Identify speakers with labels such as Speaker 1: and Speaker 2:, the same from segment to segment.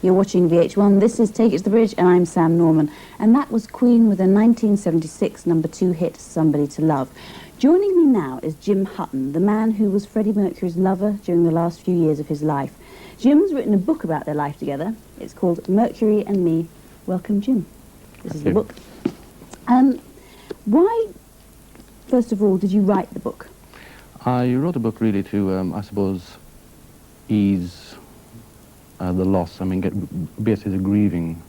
Speaker 1: You're watching VH1. This is Take It to the Bridge, and I'm Sam Norman. And that was Queen with a 1976 #2 hit, Somebody to Love. Joining me now is Jim Hutton, the man who was Freddie Mercury's lover during the last few years of his life. Jim's written a book about their life together. It's called Mercury and Me. Welcome, Jim. This is the book. Why, first of all, did you write the book?
Speaker 2: I wrote the book really to, I suppose, ease the loss. I mean, basically the grieving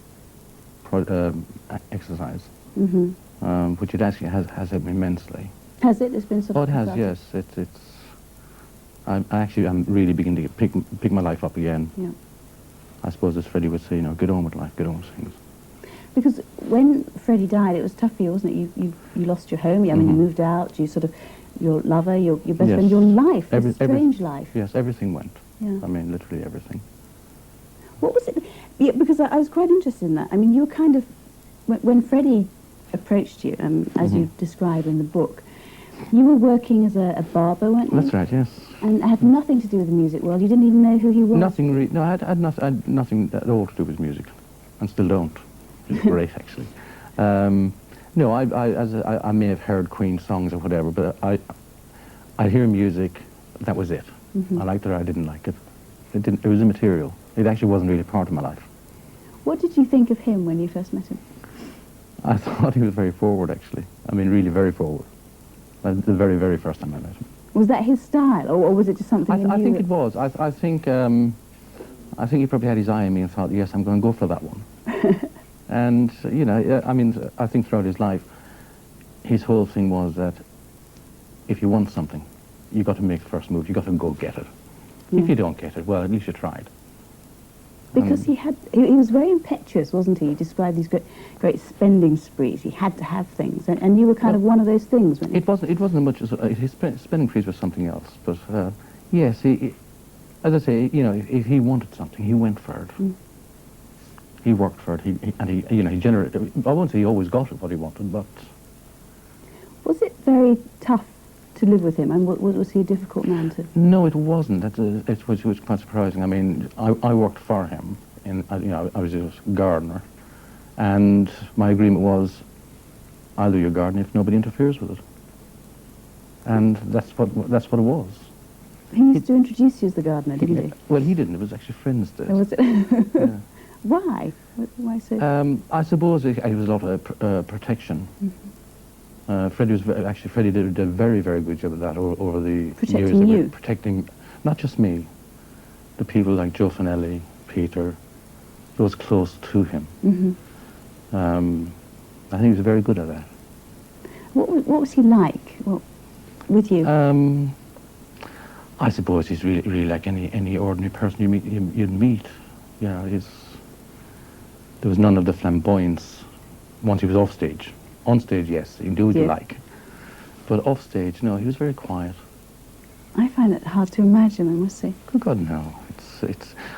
Speaker 2: exercise, which it actually has helped me immensely.
Speaker 1: Has it? It's been sort of...
Speaker 2: Oh, it has, yes. I'm really beginning to pick my life up again.
Speaker 1: Yeah.
Speaker 2: I suppose, as Freddie would say, you know, get on with life, get on with things.
Speaker 1: Because when Freddie died, it was tough for you, wasn't it? You lost your home. I mean, you moved out. You sort of, your lover, your best friend, your life, a strange life.
Speaker 2: Yes, everything went.
Speaker 1: Yeah.
Speaker 2: I mean, literally everything.
Speaker 1: What was it? Yeah, because I was quite interested in that. I mean, you were kind of, when Freddie approached you, as you describe in the book, you were working as a barber, weren't you?
Speaker 2: That's right, yes.
Speaker 1: And it had nothing to do with the music world. You didn't even know who he was.
Speaker 2: Nothing really. No, I had nothing at all to do with music, and still don't. It's great, actually. No, I may have heard Queen songs or whatever, but I hear music. That was it. I liked it or I didn't like it. It was immaterial. It actually wasn't really part of my life.
Speaker 1: What did you think of him when you first met him?
Speaker 2: I thought he was very forward, actually. I mean, really very forward. The very, very first time I met him.
Speaker 1: Was that his style, or was it just something you knew?
Speaker 2: I think it was. I think he probably had his eye on me and thought, yes, I'm going to go for that one. And, you know, I mean, I think throughout his life, his whole thing was that if you want something, you've got to make the first move. You've got to go get it. Yeah. If you don't get it, well, at least you tried.
Speaker 1: Because he was very impetuous, wasn't he? He described these great spending sprees. He had to have things, and you were kind of one of those things.
Speaker 2: It wasn't much as his spending sprees was something else. But yes, as I say, you know, if he wanted something, he went for it. He worked for it. He generated. I won't say he always got it what he wanted, but
Speaker 1: was it very tough to live with him, and was he a difficult man to...
Speaker 2: No, it wasn't. It was quite surprising. I mean, I worked for him, and I was a gardener, and my agreement was, I'll do your garden if nobody interferes with it, and that's what it was.
Speaker 1: He used to introduce you as the gardener, didn't he?
Speaker 2: Well, he didn't. It was actually friends did.
Speaker 1: Oh, was it?
Speaker 2: Yeah.
Speaker 1: Why? Why so?
Speaker 2: I suppose it was a lot of protection. Freddie did a very, very good job of that over the years. Protecting not just me, the people like Joe Finelli, Peter, those close to him. I think he was very good at that.
Speaker 1: What was he like with you?
Speaker 2: I suppose he's really like any ordinary person you'd meet. You know, there was none of the flamboyance once he was off stage. On stage, yes, you can do what you like. But off stage, no, he was very quiet.
Speaker 1: I find it hard to imagine, I must say.
Speaker 2: Good God, no.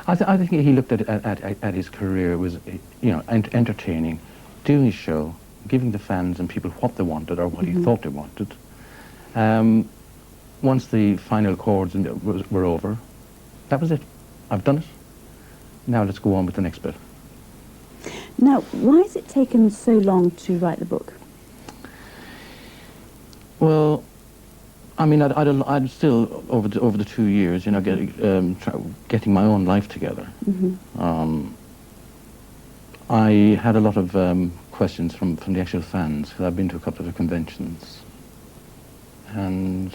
Speaker 2: I think he looked at his career was, you know, entertaining, doing his show, giving the fans and people what they wanted or what he thought they wanted. Once the final chords were over, that was it. I've done it. Now let's go on with the next bit.
Speaker 1: Now, why has it taken so long to write the book?
Speaker 2: Well, I mean, I'd still over the 2 years, you know, getting my own life together. I had a lot of questions from the actual fans, because I've been to a couple of the conventions, and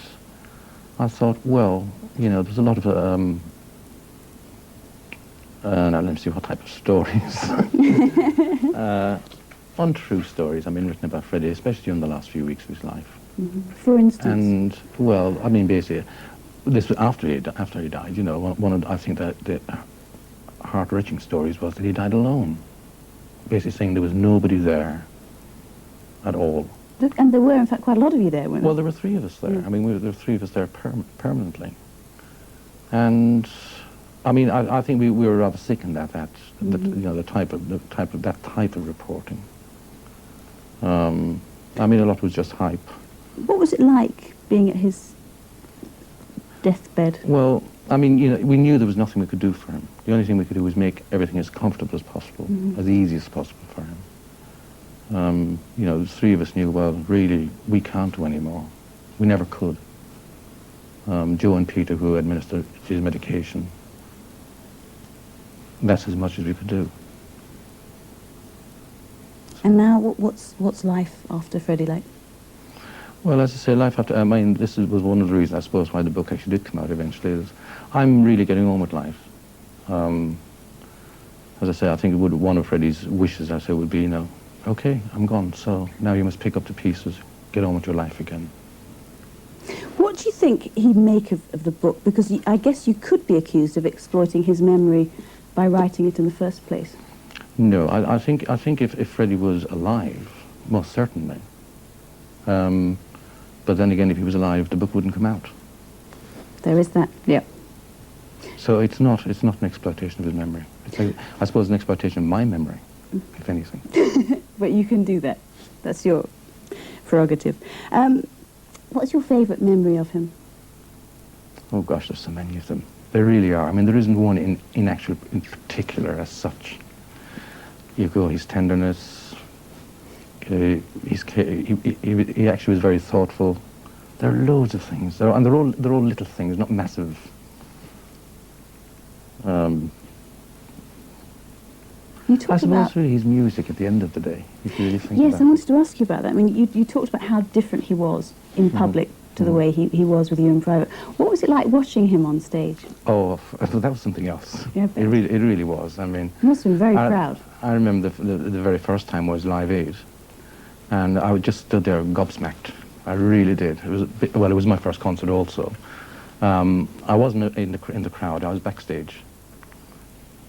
Speaker 2: I thought, well, you know, there's a lot of now let me see what type of stories. Untrue stories, I mean, written about Freddie, especially in the last few weeks of his life.
Speaker 1: For instance?
Speaker 2: And, well, I mean, basically, this was after he died, you know, I think that the heart-wrenching stories was that he died alone. Basically saying there was nobody there at all.
Speaker 1: And there were, in fact, quite a lot of you there, weren't there?
Speaker 2: Well, there were 3 of us there. I mean, there were 3 of us there permanently. And I mean, I think we were rather sick in that you know, that type of reporting. I mean, a lot was just hype.
Speaker 1: What was it like being at his deathbed?
Speaker 2: Well, I mean, you know, we knew there was nothing we could do for him. The only thing we could do was make everything as comfortable as possible, as easy as possible for him. You know, the three of us knew, well, really, we can't do any more. We never could. Joe and Peter, who administered his medication, that's as much as we could do.
Speaker 1: And now, what's life after Freddie like?
Speaker 2: Well, as I say, life after, I mean, was one of the reasons, I suppose, why the book actually did come out eventually, is I'm really getting on with life. As I say, I think one of Freddie's wishes, I say, would be, you know, okay, I'm gone, so now you must pick up the pieces, get on with your life again.
Speaker 1: What do you think he'd make of the book? Because I guess you could be accused of exploiting his memory by writing it in the first place.
Speaker 2: No, I think if Freddie was alive, most certainly. But then again, if he was alive, the book wouldn't come out.
Speaker 1: There is that, yeah.
Speaker 2: So it's not an exploitation of his memory. It's like, I suppose, an exploitation of my memory, if anything.
Speaker 1: But you can do that. That's your prerogative. What's your favourite memory of him?
Speaker 2: Oh gosh, there's so many of them. There really are. I mean, there isn't one in particular as such. You go, his tenderness. He actually was very thoughtful. There are loads of things, and they're all little things, not massive.
Speaker 1: You talked
Speaker 2: I suppose
Speaker 1: about
Speaker 2: really his music at the end of the day. If you really think
Speaker 1: yes,
Speaker 2: about
Speaker 1: I wanted to ask you about that. I mean, you talked about how different he was in public to the way he was with you in private. What was it like watching him on stage?
Speaker 2: Oh, that was something else.
Speaker 1: Yeah,
Speaker 2: it really was. I mean,
Speaker 1: you must have been very proud.
Speaker 2: I remember the very first time was Live Aid, and I just stood there gobsmacked. I really did. It was well, it was my first concert also. I wasn't in the crowd. I was backstage,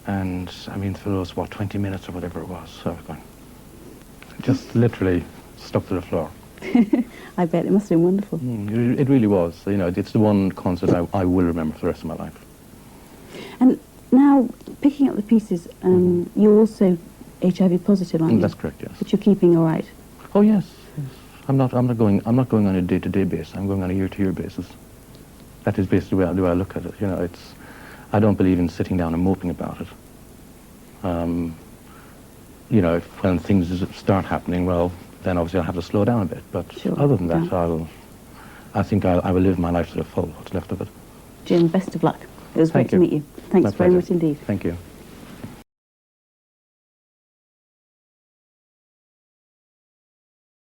Speaker 2: and I mean, for those 20 minutes or whatever it was, so I was going, just literally stuck to the floor.
Speaker 1: I bet it must have been wonderful.
Speaker 2: It really was. You know, it's the one concert I will remember for the rest of my life.
Speaker 1: And now, picking up the pieces, you're also HIV positive, aren't you?
Speaker 2: That's correct. Yes.
Speaker 1: But you're keeping all right.
Speaker 2: Oh yes. I'm not going on a day-to-day basis. I'm going on a year-to-year basis. That is basically the way I look at it. You know, I don't believe in sitting down and moping about it. You know, when things start happening, well, then obviously I'll have to slow down a bit. But
Speaker 1: sure,
Speaker 2: other than that, I think I will live my life to the full, what's left of it.
Speaker 1: Jim, best of luck. It was great to meet you. Thanks very much indeed.
Speaker 2: Thank you.